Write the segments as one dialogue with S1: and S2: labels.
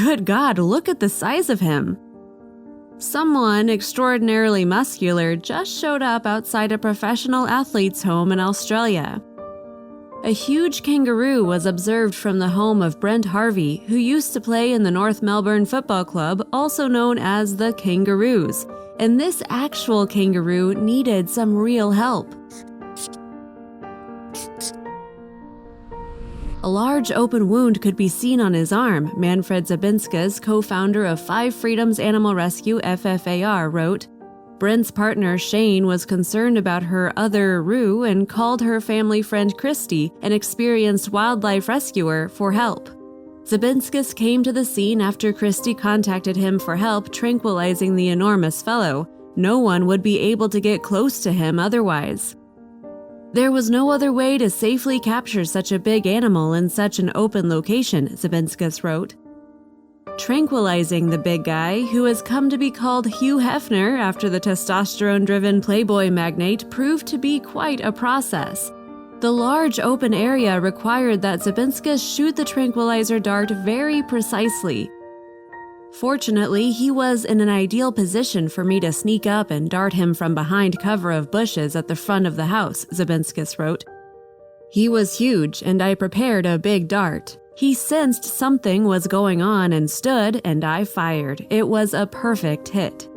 S1: Good God, look at the size of him. Someone extraordinarily muscular just showed up outside a professional athlete's home in Australia. A huge kangaroo was observed from the home of Brent Harvey, who used to play in the North Melbourne Football Club, also known as the Kangaroos, and this actual kangaroo needed some real help. A large open wound could be seen on his arm, Manfred Zabinskas, co-founder of Five Freedoms Animal Rescue FFAR, wrote. Brent's partner Shane was concerned about her other Roo and called her family friend Christy, an experienced wildlife rescuer, for help. Zabinskas came to the scene after Christy contacted him for help tranquilizing the enormous fellow. No one would be able to get close to him otherwise. There was no other way to safely capture such a big animal in such an open location, Zabinskas wrote. Tranquilizing the big guy, who has come to be called Hugh Hefner after the testosterone-driven Playboy magnate, proved to be quite a process. The large open area required that Zabinskas shoot the tranquilizer dart very precisely. Fortunately, he was in an ideal position for me to sneak up and dart him from behind cover of bushes at the front of the house, Zabinskas wrote. He was huge, and I prepared a big dart. He sensed something was going on and stood, and I fired. It was a perfect hit.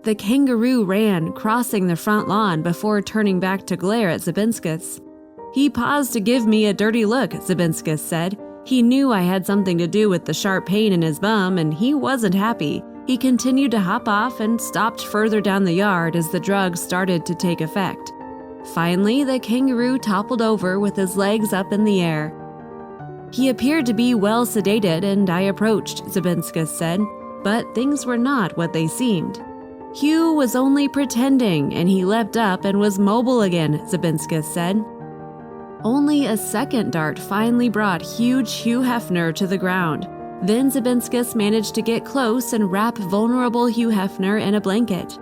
S1: The kangaroo ran, crossing the front lawn before turning back to glare at Zabinskas. He paused to give me a dirty look, Zabinskas said. He knew I had something to do with the sharp pain in his bum, and he wasn't happy. He continued to hop off and stopped further down the yard as the drugs started to take effect. Finally, the kangaroo toppled over with his legs up in the air. He appeared to be well sedated, and I approached, Zabinskas said, but things were not what they seemed. Hugh was only pretending, and he leapt up and was mobile again, Zabinskas said. Only a second dart finally brought huge Hugh Hefner to the ground. Then Zabinskas managed to get close and wrap vulnerable Hugh Hefner in a blanket.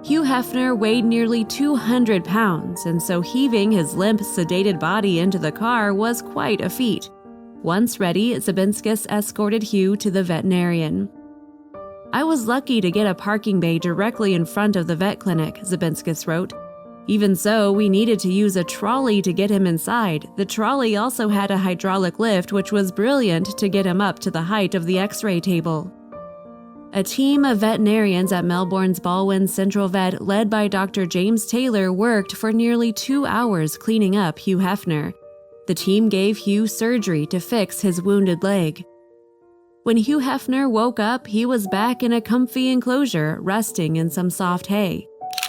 S1: Hugh Hefner weighed nearly 200 pounds, and so heaving his limp, sedated body into the car was quite a feat. Once ready, Zabinskas escorted Hugh to the veterinarian. I was lucky to get a parking bay directly in front of the vet clinic, Zabinskas wrote. Even so, we needed to use a trolley to get him inside. The trolley also had a hydraulic lift, which was brilliant to get him up to the height of the X-ray table. A team of veterinarians at Melbourne's Balwyn Central Vet, led by Dr. James Taylor, worked for nearly 2 hours cleaning up Hugh Hefner. The team gave Hugh surgery to fix his wounded leg. When Hugh Hefner woke up, he was back in a comfy enclosure, resting in some soft hay.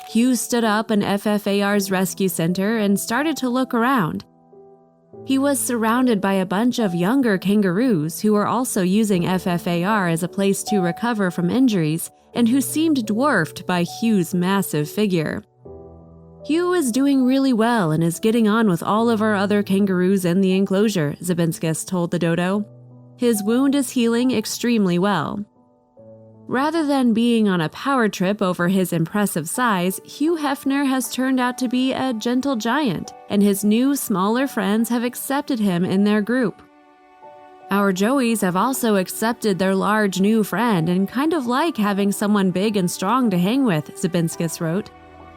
S1: Hugh stood up in FFAR's rescue center and started to look around. He was surrounded by a bunch of younger kangaroos who were also using FFAR as a place to recover from injuries and who seemed dwarfed by Hugh's massive figure. Hugh is doing really well and is getting on with all of our other kangaroos in the enclosure, Zabinskas told the dodo. His wound is healing extremely well. Rather than being on a power trip over his impressive size, Hugh Hefner has turned out to be a gentle giant, and his new, smaller friends have accepted him in their group. Our Joeys have also accepted their large new friend and kind of like having someone big and strong to hang with, Zabinskas wrote.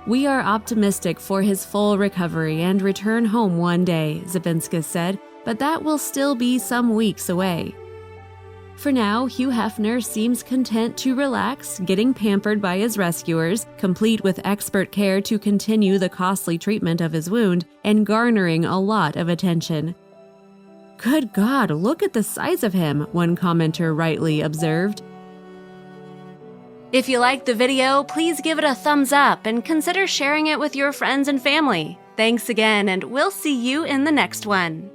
S1: We are optimistic for his full recovery and return home one day, Zabinskas said, but that will still be some weeks away. For now, Hugh Hefner seems content to relax, getting pampered by his rescuers, complete with expert care to continue the costly treatment of his wound, and garnering a lot of attention. Good God, look at the size of him, one commenter rightly observed. If you liked the video, please give it a thumbs up and consider sharing it with your friends and family. Thanks again, and we'll see you in the next one.